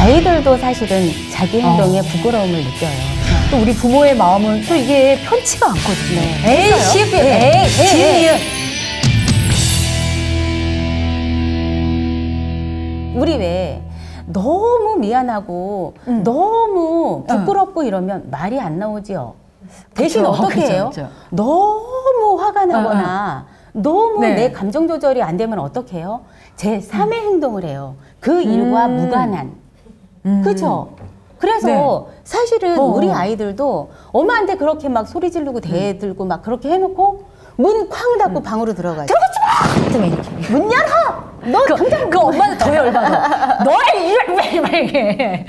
아이들도 사실은 자기 행동에 부끄러움을 느껴요. 또 우리 부모의 마음은 또 이게 편치가 않거든요. 에이, 시읍이, 에이, 지은이은. 우리 왜 너무 미안하고 너무 부끄럽고 이러면 말이 안 나오지요. 대신 그쵸, 어떻게 그쵸, 해요? 그쵸. 너무 화가 나거나 너무 네. 내 감정 조절이 안 되면 어떻게 해요? 제3의 행동을 해요. 그 일과 무관한. 그죠? 그래서 네. 사실은 우리 아이들도 엄마한테 그렇게 막 소리 지르고 대들고 막 그렇게 해놓고 문 쾅 닫고 방으로 들어가죠. 들어가지 마! 이렇게. 문 열어! 너 당장 그 엄마는 더 열받아. 너의 이렇게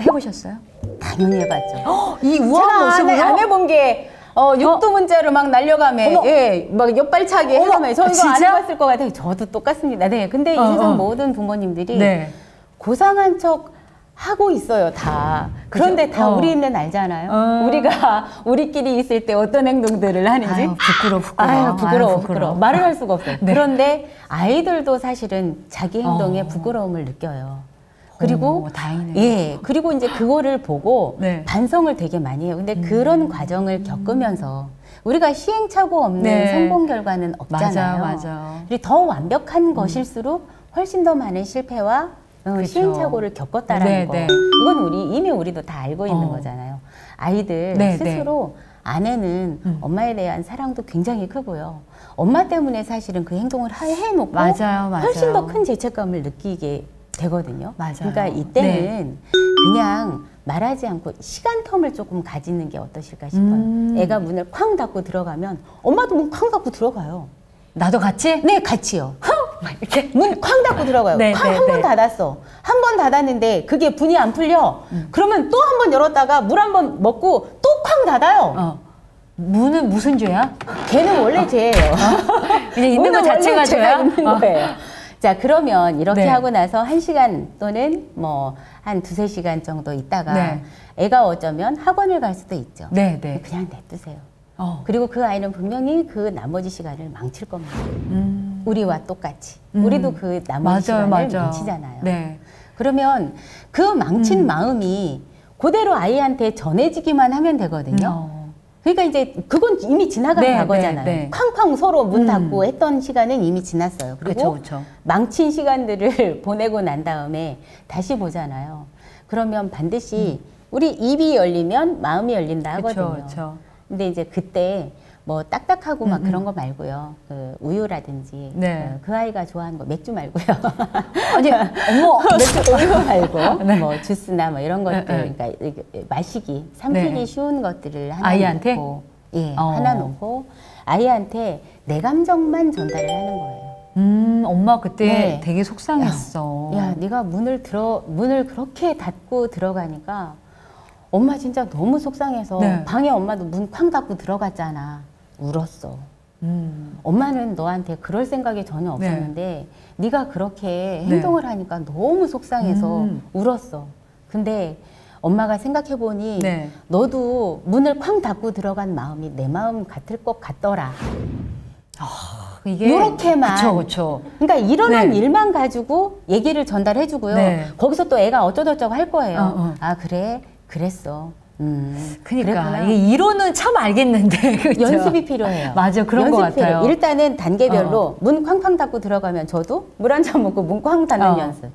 해보셨어요? 당연히 해봤죠. 이 우아한 모습으로? 안 해본 게 육두 문자로 막 날려가며 예, 막 옆발차기 해가며 저 이거 안 진짜? 해봤을 것 같아요. 저도 똑같습니다. 네, 근데 이 세상 모든 부모님들이 네. 고상한 척 하고 있어요, 다. 그런데 다 우리는 알잖아요. 우리가 우리끼리 있을 때 어떤 행동들을 하는지. 아유, 부끄러워. 아유, 부끄러워. 말을 할 수가 없어요. 네. 그런데 아이들도 사실은 자기 행동에 부끄러움을 느껴요. 그리고 다행이네요. 예, 그리고 이제 그거를 보고 네. 반성을 되게 많이 해요. 근데 그런 과정을 겪으면서 우리가 시행착오 없는 성공 결과는 없잖아요. 맞아요. 그리고 더 완벽한 것일수록 훨씬 더 많은 실패와 시행착오를 겪었다라는 거. 이건 이미 우리도 다 알고 있는 거잖아요. 아이들 스스로 아내는 엄마에 대한 사랑도 굉장히 크고요. 엄마 때문에 사실은 그 행동을 해놓고 맞아요. 훨씬 더 큰 죄책감을 느끼게 되거든요. 맞아요. 그러니까 이때는 그냥 말하지 않고 시간 텀을 조금 가지는 게 어떠실까 싶어요. 애가 문을 쾅 닫고 들어가면 엄마도 문 쾅 닫고 들어가요. 나도 같이? 네, 같이요. 이렇게 문 쾅 닫고 들어가요. 한 번 닫았어. 한 번 닫았는데 그게 분이 안 풀려. 그러면 또 한 번 열었다가 물 한 번 먹고 또 쾅 닫아요. 문은 무슨 죄야? 걔는 원래 죄예요. 그냥 있는 것 자체가 죄야? 있는 거예요. 자, 그러면 이렇게 네. 하고 나서 1시간 또는 뭐 한 2~3시간 정도 있다가 네. 애가 어쩌면 학원을 갈 수도 있죠. 네, 네. 그냥 냅두세요. 그리고 그 아이는 분명히 그 나머지 시간을 망칠 겁니다. 우리와 똑같이. 우리도 그 나머지 시간을 망치잖아요. 네. 그러면 그 망친 마음이 그대로 아이한테 전해지기만 하면 되거든요. 그러니까 이제 그건 이미 지나간 과거잖아요. 쾅쾅 서로 문 닫고 했던 시간은 이미 지났어요. 그리고 그쵸. 망친 시간들을 보내고 난 다음에 다시 보잖아요. 그러면 반드시 우리 입이 열리면 마음이 열린다 하거든요. 근데 이제 그때 뭐 딱딱하고 막 그런 거 말고요. 그 우유라든지 그 아이가 좋아하는 거 맥주 말고요. 아니, 어머, 맥주 우유 말고 뭐 주스나 뭐 이런 것들 그러니까 마시기, 삼키기 쉬운 것들을 하나 아이한테? 놓고 하나 놓고 아이한테 내 감정만 전달을 하는 거예요. 엄마 그때 되게 속상했어. 야, 네가 문을 그렇게 닫고 들어가니까 엄마 진짜 너무 속상해서 방에 엄마도 문 쾅 닫고 들어갔잖아. 울었어. 엄마는 너한테 그럴 생각이 전혀 없었는데 네가 그렇게 행동을 하니까 너무 속상해서 울었어. 근데 엄마가 생각해보니 너도 문을 쾅 닫고 들어간 마음이 내 마음 같을 것 같더라. 이게 이렇게만. 그쵸. 그러니까 일어난 일만 가지고 얘기를 전달해주고요. 거기서 또 애가 어쩌저쩌고 할 거예요. 아, 그래? 그랬어. 그러니까 이게 이론은 참 알겠는데 그렇죠? 연습이 필요해요. 맞아, 그런 것 같아요. 일단은 단계별로 문 쾅쾅 닫고 들어가면 저도 물 한 잔 먹고 문 쾅 닫는 연습.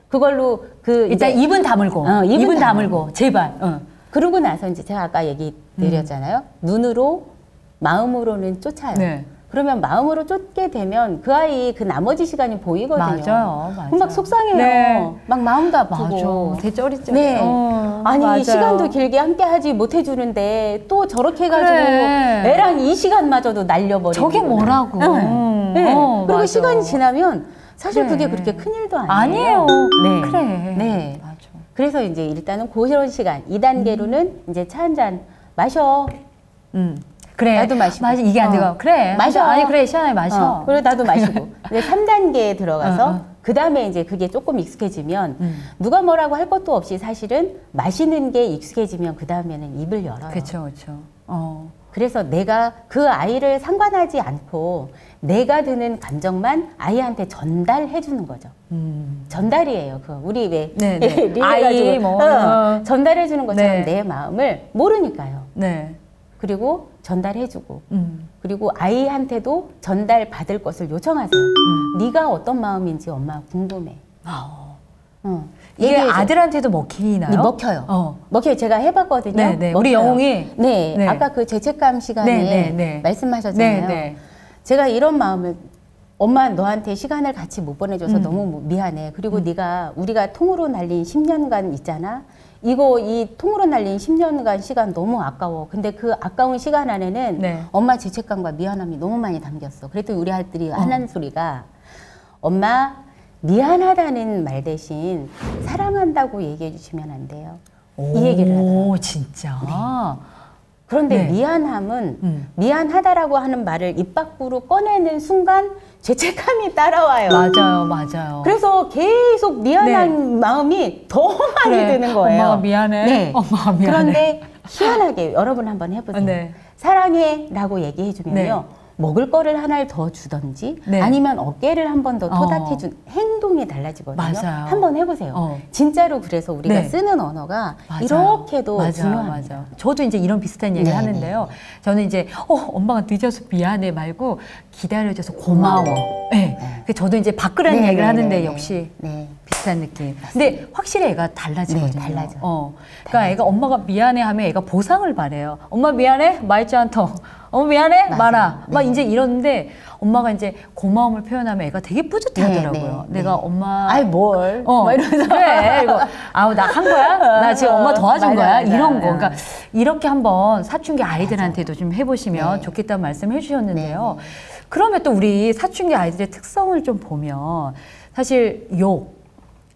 그걸로 일단 입은 다물고 입은 다물고 제발. 그러고 나서 이제 제가 아까 얘기 드렸잖아요. 눈으로 마음으로는 쫓아요. 그러면 마음으로 쫓게 되면 그 아이 그 나머지 시간이 보이거든요. 맞아요. 그럼 막 속상해요. 막 마음도 아프고. 되게 쩌릿쩌릿. 아니 시간도 길게 함께 하지 못해주는데 또 저렇게 해가지고 애랑 이 시간마저도 날려버리고. 저게 뭐라고. 그리고 시간이 지나면 사실 그게 그렇게 큰일도 아니에요. 맞아. 그래서 이제 일단은 그런 시간 2단계로는 이제 차 한 잔 마셔. 그래. 나도 마시고. 이게 안 되고. 그래. 마셔. 아니, 그래. 시원하게 마셔. 그래, 나도 마시고. 근데 3단계에 들어가서 그 다음에 이제 그게 조금 익숙해지면 누가 뭐라고 할 것도 없이 사실은 마시는 게 익숙해지면 그 다음에는 입을 열어요. 그쵸. 그래서 내가 그 아이를 상관하지 않고 내가 드는 감정만 아이한테 전달해 주는 거죠. 전달이에요. 그 우리 왜 아이 뭐 전달해 주는 것처럼 네. 내 마음을 모르니까요. 네. 그리고 전달해 주고 그리고 아이한테도 전달 받을 것을 요청하세요. 네가 어떤 마음인지 엄마 궁금해. 이게 아들한테도 먹히나요? 네, 먹혀요. 먹혀요. 제가 해봤거든요. 네, 네. 우리 영웅이 네, 네. 아까 그 죄책감 시간에 네, 네, 네. 말씀하셨잖아요. 네, 네. 제가 이런 마음을 엄마 너한테 시간을 같이 못 보내줘서 너무 미안해. 그리고 네가 우리가 통으로 날린 10년간 있잖아. 이 통으로 날린 10년간 시간 너무 아까워. 근데 그 아까운 시간 안에는 네. 엄마 죄책감과 미안함이 너무 많이 담겼어. 그랬더니 우리 아들이 하는 소리가 엄마 미안하다는 말 대신 사랑한다고 얘기해 주시면 안 돼요. 이 얘기를 하더라고요. 오, 진짜. 네. 그런데 네. 미안함은 미안하다라고 하는 말을 입 밖으로 꺼내는 순간 죄책감이 따라와요. 맞아요, 맞아요. 그래서 계속 미안한 마음이 더 많이 드는 거예요. 엄마가 미안해. 네. 엄마가 미안해. 그런데 희한하게 여러분 한번 해보세요. 네. 사랑해라고 얘기해주면요. 먹을 거를 하나를 더 주던지 네. 아니면 어깨를 한 번 더 토닥여준 행동이 달라지거든요. 맞아요. 한번 해보세요. 진짜로 그래서 우리가 네. 쓰는 언어가 맞아요. 이렇게도 맞아요. 중요합니다. 맞아요. 저도 이제 이런 비슷한 얘기를 네, 하는데요. 저는 이제 엄마가 늦어서 미안해 말고 기다려줘서 고마워. 네. 네. 저도 이제 바꾸라는 네, 얘기를 네, 하는데 네, 역시 네. 비슷한 느낌. 근데 확실히 애가 달라지거든요. 네, 달라져. 그러니까 애가 엄마가 미안해 하면 애가 보상을 바래요. 엄마 미안해? 말지 않더. 엄마 미안해? 맞아요. 말아. 막 네. 이제 이러는데 엄마가 이제 고마움을 표현하면 애가 되게 뿌듯해하더라고요. 네, 내가 엄마 아이 뭘? 막 이러면서 그래 이거 아우 나 한 거야? 나 지금 엄마 도와준 맞아, 거야? 맞아. 이런 거. 그러니까 이렇게 한번 사춘기 아이들한테도 좀 해보시면 네. 좋겠다는 말씀을 해주셨는데요. 그러면 또 우리 사춘기 아이들의 특성을 좀 보면 사실 욕,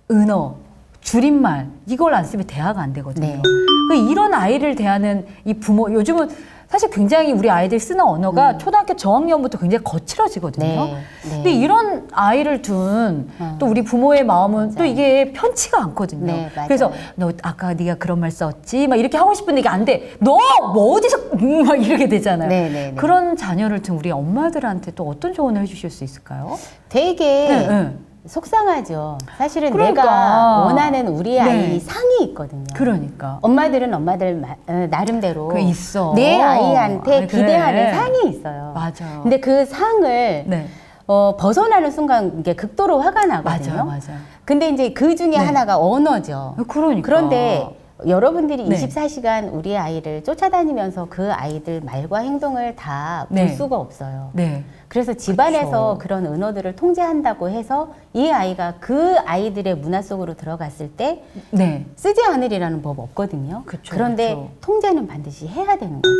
은어, 줄임말 이걸 안 쓰면 대화가 안 되거든요. 네. 그러니까 이런 아이를 대하는 이 부모 요즘은 사실 굉장히 우리 아이들이 쓰는 언어가 초등학교 저학년부터 굉장히 거칠어지거든요. 네. 근데 이런 아이를 둔 또 우리 부모의 마음은 또 이게 편치가 않거든요. 네, 맞아요. 그래서 너 아까 네가 그런 말 썼지? 막 이렇게 하고 싶은데 이게 안 돼. 너 뭐 어디서 막 이렇게 되잖아요. 네, 네, 네. 그런 자녀를 둔 우리 엄마들한테 또 어떤 조언을 해주실 수 있을까요? 되게 네, 네. 속상하죠. 사실은 그러니까. 내가 원하는 우리 아이 네. 상이 있거든요. 그러니까. 엄마들은 엄마들 나름대로 그 있어. 내 아이한테 아니, 그래. 기대하는 상이 있어요. 맞아요. 근데 그 상을 네. 벗어나는 순간 이게 극도로 화가 나거든요. 맞아요, 맞아요. 근데 이제 그 중에 네. 하나가 언어죠. 그러니까. 그런데 여러분들이 네. 24시간 우리 아이를 쫓아다니면서 그 아이들 말과 행동을 다 볼 네. 수가 없어요. 네. 그래서 집안에서 그쵸. 그런 은어들을 통제한다고 해서 이 아이가 그 아이들의 문화 속으로 들어갔을 때 네. 쓰지 않으리라는 법 없거든요. 그쵸, 그런데 그쵸. 통제는 반드시 해야 되는 거죠.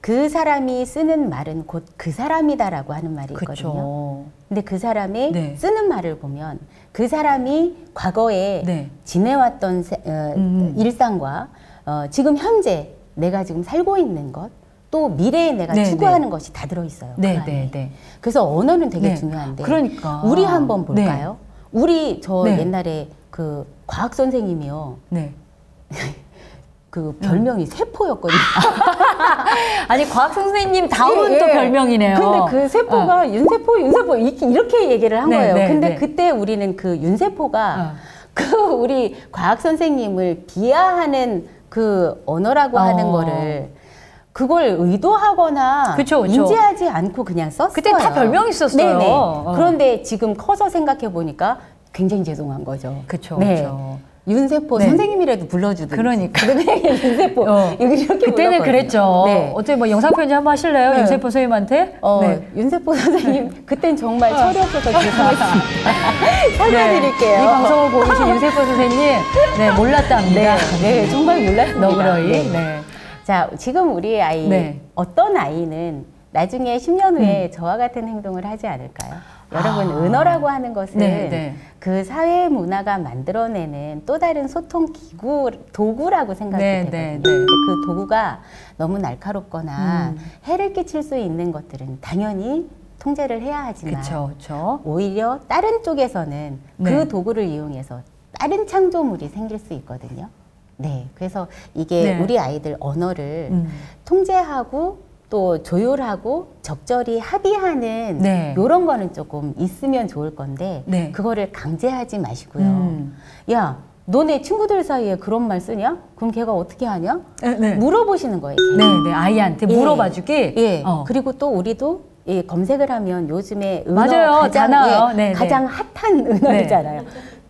그 사람이 쓰는 말은 곧 그 사람이다라고 하는 말이 있거든요. 그쵸. 근데 그 사람의 네. 쓰는 말을 보면 그 사람이 과거에 네. 지내왔던 일상과 지금 현재 내가 지금 살고 있는 것, 또 미래에 내가 네, 추구하는 것이 다 들어있어요. 그 네, 안에. 네, 네. 그래서 언어는 되게 네. 중요한데 그러니까. 우리 한번 볼까요? 우리 저 네. 옛날에 그 과학 선생님이요. 네. 그 별명이 세포였거든요. 아니 과학 선생님 다운 예, 또 예. 별명이네요. 근데 그 세포가 윤세포 이렇게 얘기를 한 네, 거예요. 네, 근데 네. 그때 우리는 그 윤세포가 그 우리 과학 선생님을 비하하는 그 언어라고 하는 거를 그걸 의도하거나 그쵸, 그쵸. 인지하지 않고 그냥 썼어요. 그때 다 별명이 있었어요. 네네. 어. 그런데 지금 커서 생각해 보니까 굉장히 죄송한 거죠. 그쵸, 네. 그쵸. 윤세포 네. 선생님이라도 불러주든지. 그러니까. 윤세포 이렇게 그때는 불렀거든요. 그랬죠. 네. 어떻게 뭐 영상 편지 한번 하실래요? 네. 윤세포 선생님한테? 네. 윤세포 선생님 그땐 정말 철이 없어서 죄송했습니다. 살려드릴게요. 이 방송을 보고 계신 윤세포 선생님, 네, 몰랐답니다. 네, 정말 몰랐습니다. 너그러이. 네. 네. 자, 지금 우리 아이 네. 어떤 아이는 나중에 10년 후에 저와 같은 행동을 하지 않을까요? 여러분, 은어라고 하는 것은 네, 네. 그 사회 문화가 만들어내는 또 다른 소통 기구, 도구라고 생각이 네, 되거든요. 네, 네. 근데 그 도구가 너무 날카롭거나 해를 끼칠 수 있는 것들은 당연히 통제를 해야 하지만 그쵸, 그쵸. 오히려 다른 쪽에서는 네. 그 도구를 이용해서 다른 창조물이 생길 수 있거든요. 네, 그래서 이게 네. 우리 아이들 언어를 통제하고 또 조율하고 적절히 합의하는 네. 요런 거는 조금 있으면 좋을 건데 네. 그거를 강제하지 마시고요. 야, 너네 친구들 사이에 그런 말 쓰냐? 그럼 걔가 어떻게 하냐? 네. 물어보시는 거예요. 네, 네. 아이한테 예. 물어봐주기. 예. 그리고 또 우리도 예, 검색을 하면 요즘에 은어 맞아요. 가장, 나와요. 예, 네, 가장 핫한 은어이잖아요.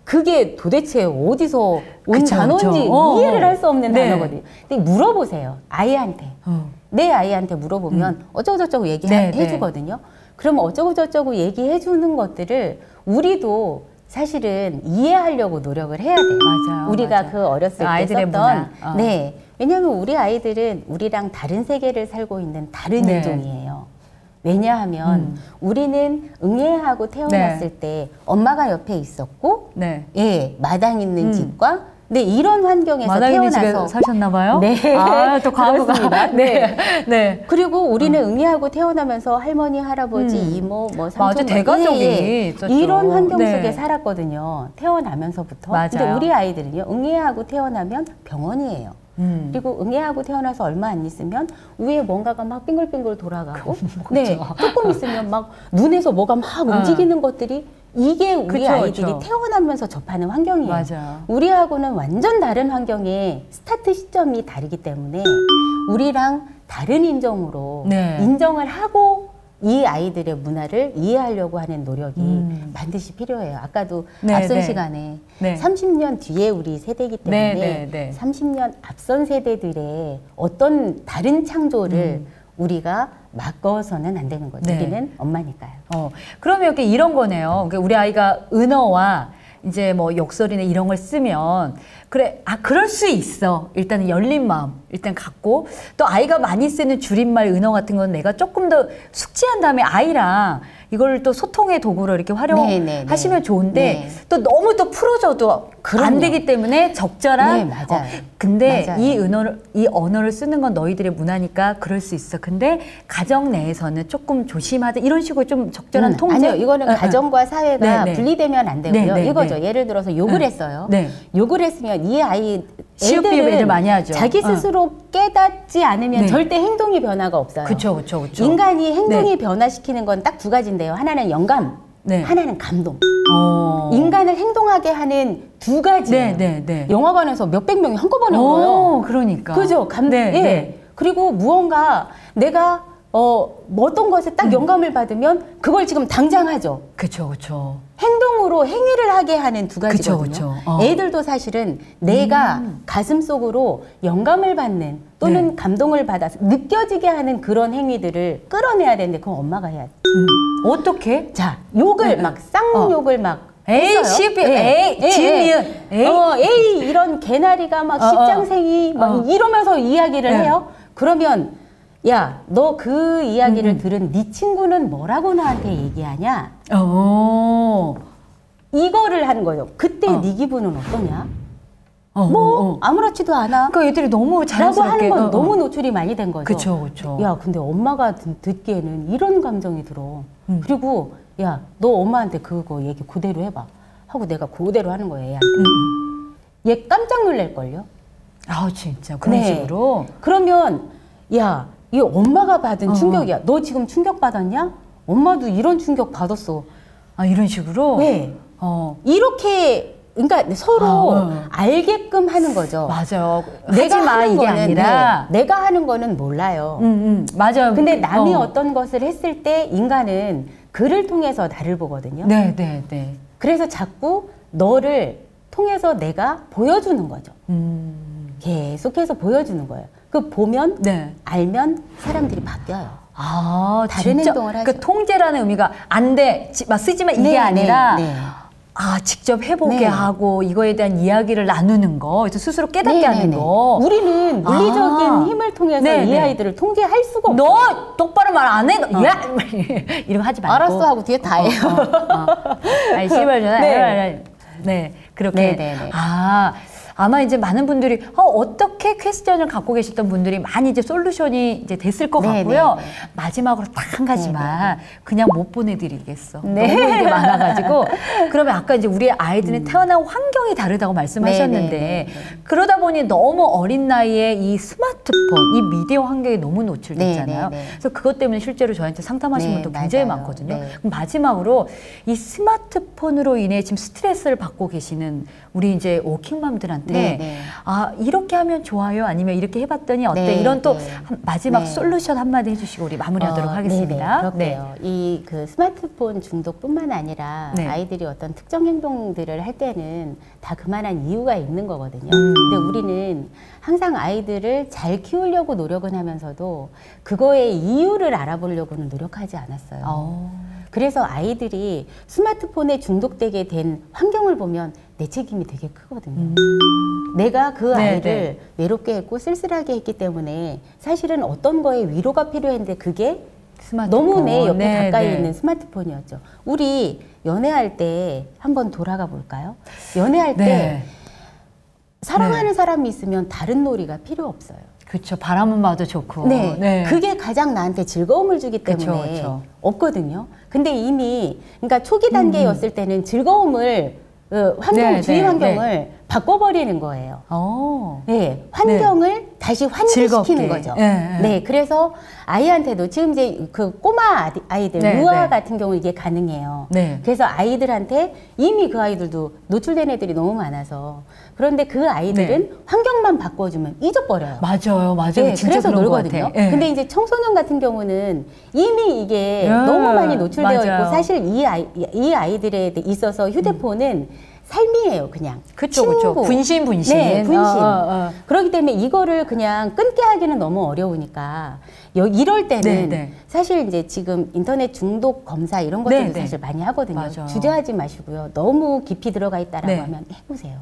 그게 도대체 어디서 온 그쵸, 단어인지 그쵸. 이해를 할 수 없는 네. 단어거든요. 근데 물어보세요. 아이한테. 내 아이한테 물어보면 어쩌고저쩌고 네, 얘기해주거든요. 그러면 어쩌고저쩌고 얘기해주는 것들을 우리도 사실은 이해하려고 노력을 해야 돼요. 맞아요. 우리가 맞아요. 그 어렸을 때 아이들의 썼던 문화. 네. 왜냐하면 우리 아이들은 우리랑 다른 세계를 살고 있는 다른 네. 인종이에요. 왜냐하면 우리는 응애하고 태어났을 때 엄마가 옆에 있었고 네. 예, 마당 있는 집과 네, 이런 환경에서 마당 있는 집에 태어나서 사셨나 봐요? 네. 아, 또 과거가. 그렇습니다. 네. 네. 그리고 우리는 응애하고 태어나면서 할머니, 할아버지, 이모, 뭐 삼촌, 맞아, 대가족이 있었죠. 이런 환경 네. 속에 살았거든요. 태어나면서부터. 맞아요. 근데 우리 아이들은요, 응애하고 태어나면 병원이에요. 그리고 응애하고 태어나서 얼마 안 있으면 위에 뭔가가 막 빙글빙글 돌아가고, 네, 조금 있으면 막 눈에서 뭐가 막 움직이는 것들이 이게 우리 그쵸, 아이들이 그쵸. 태어나면서 접하는 환경이에요. 맞아요. 우리하고는 완전 다른 환경에 스타트 시점이 다르기 때문에 우리랑 다른 인종으로 네. 인정을 하고 이 아이들의 문화를 이해하려고 하는 노력이 반드시 필요해요. 아까도 네, 앞선 네. 시간에 네. 30년 뒤에 우리 세대이기 때문에 네, 네, 네. 30년 앞선 세대들의 어떤 다른 창조를 우리가 막어서는 안 되는 거죠. 네. 우리는 엄마니까요. 그러면 이렇게 이런 거네요. 그러니까 우리 아이가 은어와 이제 뭐 욕설이나 이런 걸 쓰면 그래, 그럴 수 있어. 일단은 열린 마음 일단 갖고 또 아이가 많이 쓰는 줄임말 은어 같은 건 내가 조금 더 숙지한 다음에 아이랑 이걸 또 소통의 도구로 이렇게 활용하시면 좋은데 네. 또 너무 또 풀어줘도 그럼요. 안 되기 때문에 적절한 네, 맞아요. 근데 맞아요. 이 언어를 쓰는 건 너희들의 문화니까 그럴 수 있어. 근데 가정 내에서는 조금 조심하자. 이런 식으로 좀 적절한 통제. 아니요, 이거는 가정과 사회가 네, 네. 분리되면 안 되고요. 네, 네, 이거죠. 네. 예를 들어서 욕을 네. 했어요. 네. 욕을 했으면 이 아이 시옷 비읍 애들 많이 하죠. 자기 스스로 깨닫지 않으면 네. 절대 행동이 변화가 없어요. 그쵸. 인간이 행동이 변화시키는 건 딱 두 가지인데요. 하나는 영감, 네. 하나는 감동. 어. 인간을 행동하게 하는 두 가지예요. 네. 영화관에서 몇백 명이 한꺼번에 울어요. 그러니까. 그죠? 네, 예. 네. 그리고 무언가 내가 어떤 것에 딱 영감을 받으면 그걸 지금 당장 하죠. 그쵸. 행동으로 행위를 하게 하는 두 가지거든요. 그쵸. 애들도 사실은 내가 가슴 속으로 영감을 받는 또는 네. 감동을 받아서 느껴지게 하는 그런 행위들을 끌어내야 되는데 그건 엄마가 해야 돼. 어떻게? 자, 욕을 막 쌍욕을 막 에이, 했어요. 시비, 예. 에이, 지은, 에이. 에이 이런 개나리가 막 십장생이 막 이러면서 이야기를 네. 해요. 그러면 야, 너 그 이야기를 들은 네 친구는 뭐라고 나한테 얘기하냐? 이거를 하는 거예요. 그때 네 기분은 어떠냐? 아무렇지도 않아. 그러니까 애들이 너무 라고 자연스럽게 하는 건 너무 노출이 많이 된 거죠. 그쵸. 야, 근데 엄마가 듣기에는 이런 감정이 들어. 그리고 야, 너 엄마한테 그거 얘기 그대로 해봐. 하고 내가 그대로 하는 거예요, 얘한테. 얘 깜짝 놀랄걸요? 진짜. 그런 식으로? 그러면 야, 이 엄마가 받은 충격이야. 너 지금 충격 받았냐? 엄마도 이런 충격 받았어. 이런 식으로? 왜? 이렇게 그러니까 서로 알게끔 하는 거죠. 맞아요. 내가 하지 마, 하는 이게 거는, 아니라. 네, 내가 하는 거는 몰라요. 맞아요. 근데 남이 어떤 것을 했을 때 인간은 그를 통해서 나를 보거든요. 네. 그래서 자꾸 너를 통해서 내가 보여주는 거죠. 계속해서 보여주는 거예요. 그 보면 네. 알면 사람들이 바뀌어요. 다른 진짜? 행동을 하죠. 그 통제라는 의미가 안 돼, 쓰지 마, 이게 아니라 직접 해보게 하고 이거에 대한 이야기를 나누는 거, 그래서 스스로 깨닫게 하는 거. 우리는 물리적인 힘을 통해서 이 아이들을 통제할 수가 없어요. 너 똑바로 말 안 해? 야! 이런 거 하지 말고. 알았어 하고 뒤에 다 해요. 아니, 씨발 전화. 네, 그렇게. 네네네. 아마 이제 많은 분들이 어떻게 이렇게 퀘스천을 갖고 계셨던 분들이 많이 이제 솔루션이 이제 됐을 것 같고요. 마지막으로 딱 한 가지만 그냥 못 보내드리겠어. 너무 이게 많아가지고. 그러면 아까 이제 우리 아이들은 태어난 환경이 다르다고 말씀하셨는데 그러다 보니 너무 어린 나이에 이 스마트폰, 이 미디어 환경에 너무 노출됐잖아요. 그래서 그것 때문에 실제로 저한테 상담하신 분도 굉장히 많거든요. 그럼 마지막으로 이 스마트폰으로 인해 지금 스트레스를 받고 계시는 우리 이제 워킹맘들한테 아 이렇게 하면 좋아요? 아니면 이렇게 해봤더니 어때? 이런 또 마지막 솔루션 한마디 해주시고 우리 마무리하도록 하겠습니다. 그렇게요. 이 그 스마트폰 중독뿐만 아니라 아이들이 어떤 특정 행동들을 할 때는 다 그만한 이유가 있는 거거든요. 근데 우리는 항상 아이들을 잘 키우려고 노력은 하면서도 그거의 이유를 알아보려고는 노력하지 않았어요. 그래서 아이들이 스마트폰에 중독되게 된 환경을 보면 내 책임이 되게 크거든요. 내가 그 아이를 외롭게 했고 쓸쓸하게 했기 때문에 사실은 어떤 거에 위로가 필요했는데 그게 스마트폰. 너무 내 옆에 가까이 있는 스마트폰이었죠. 우리 연애할 때 한번 돌아가 볼까요? 연애할 때 사랑하는 사람이 있으면 다른 놀이가 필요 없어요. 그렇죠. 바라만 봐도 좋고. 그게 가장 나한테 즐거움을 주기 때문에 없거든요. 근데 이미 그러니까 초기 단계였을 때는 즐거움을 주위 환경을 바꿔버리는 거예요. 환경을 다시 환기시키는 거죠. 그래서 아이한테도 지금 이제 그 꼬마 아이들, 유아 같은 경우 이게 가능해요. 그래서 아이들한테 이미 그 아이들도 노출된 애들이 너무 많아서 그런데 그 아이들은 환경만 바꿔주면 잊어버려요. 맞아요. 진짜 그래서 놀거든요. 근데 이제 청소년 같은 경우는 이미 이게 너무 많이 노출되어 있고 사실 이 아이들에 있어서 휴대폰은 삶이에요, 그냥. 그쵸. 분신. 분신. 그렇기 때문에 이거를 그냥 끊게 하기는 너무 어려우니까 이럴 때는 사실 이제 지금 인터넷 중독 검사 이런 것들도 사실 많이 하거든요. 주저하지 마시고요. 너무 깊이 들어가 있다라고 하면 해보세요.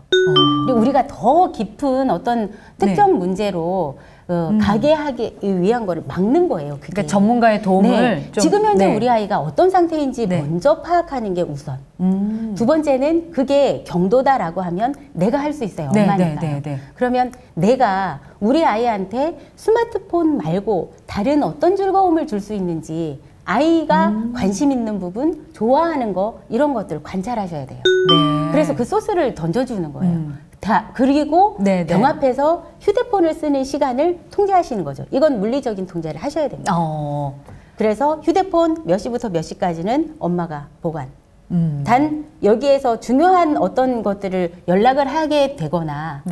그리고 우리가 더 깊은 어떤 특정 문제로 가게 하기 위한 거를 막는 거예요. 그게. 그러니까 전문가의 도움을 좀, 지금 현재 우리 아이가 어떤 상태인지 먼저 파악하는 게 우선. 두 번째는 그게 경도다라고 하면 내가 할 수 있어요. 엄마니까요. 그러면 내가 우리 아이한테 스마트폰 말고 다른 어떤 즐거움을 줄 수 있는지 아이가 관심 있는 부분, 좋아하는 거 이런 것들 관찰하셔야 돼요. 그래서 그 소스를 던져주는 거예요. 그리고 병 앞에서 휴대폰을 쓰는 시간을 통제하시는 거죠. 이건 물리적인 통제를 하셔야 됩니다. 그래서 휴대폰 몇 시부터 몇 시까지는 엄마가 보관. 단 여기에서 중요한 어떤 것들을 연락을 하게 되거나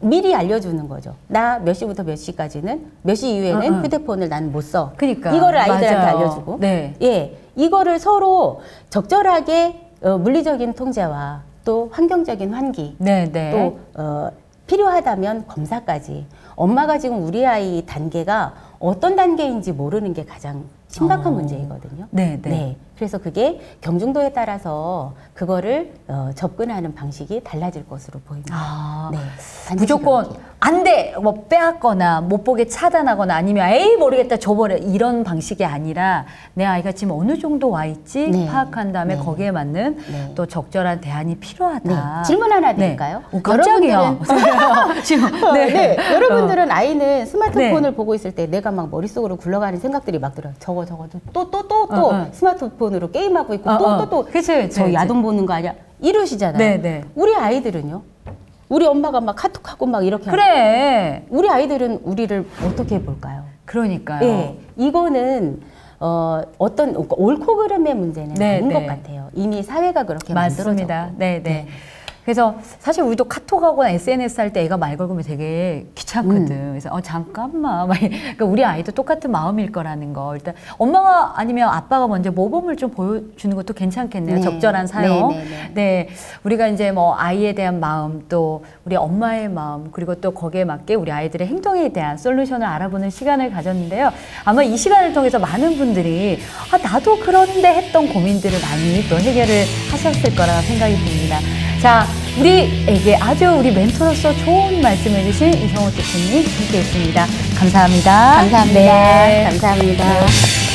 미리 알려주는 거죠. 나 몇 시부터 몇 시까지는 몇 시 이후에는 휴대폰을 난 못 써. 그러니까 이거를 아이들한테 알려주고 이거를 서로 적절하게 물리적인 통제와 또 환경적인 환기 또 필요하다면 검사까지 엄마가 지금 우리 아이 단계가 어떤 단계인지 모르는 게 가장 심각한 문제이거든요. 그래서 그게 경중도에 따라서 그거를 접근하는 방식이 달라질 것으로 보입니다. 무조건 안 돼! 뭐 빼앗거나 못 보게 차단하거나 아니면 에이 모르겠다 줘버려 이런 방식이 아니라 내 아이가 지금 어느 정도 와 있지 파악한 다음에 거기에 맞는 또 적절한 대안이 필요하다. 질문 하나 드릴까요? 깜짝이야. 여러분들은 아이는 스마트폰을 보고 있을 때 내가 막 머릿속으로 굴러가는 생각들이 막 들어요. 저거 또 스마트폰으로 게임하고 있고 또 저 야동 보는 거 아니야? 이러시잖아요. 우리 아이들은요? 우리 엄마가 막 카톡하고 막 이렇게 하고. 우리 아이들은 우리를 어떻게 볼까요? 그러니까요. 이거는 어떤 옳고 그름의 문제는 아닌 것 같아요. 이미 사회가 그렇게 만들어졌고. 그래서 사실 우리도 카톡하거나 SNS 할 때 애가 말 걸으면 되게 귀찮거든. 그래서 잠깐만. 그러니까 우리 아이도 똑같은 마음일 거라는 거. 일단 엄마가 아니면 아빠가 먼저 모범을 좀 보여주는 것도 괜찮겠네요. 적절한 사용. 우리가 이제 뭐 아이에 대한 마음 또 우리 엄마의 마음 그리고 또 거기에 맞게 우리 아이들의 행동에 대한 솔루션을 알아보는 시간을 가졌는데요. 아마 이 시간을 통해서 많은 분들이 나도 그런데 했던 고민들을 많이 또 해결을 하셨을 거라 생각이 듭니다. 자, 우리에게 아주 우리 멘토로서 좋은 말씀해 주신 이성호 대표님 함께 했습니다. 감사합니다. 감사합니다. 감사합니다.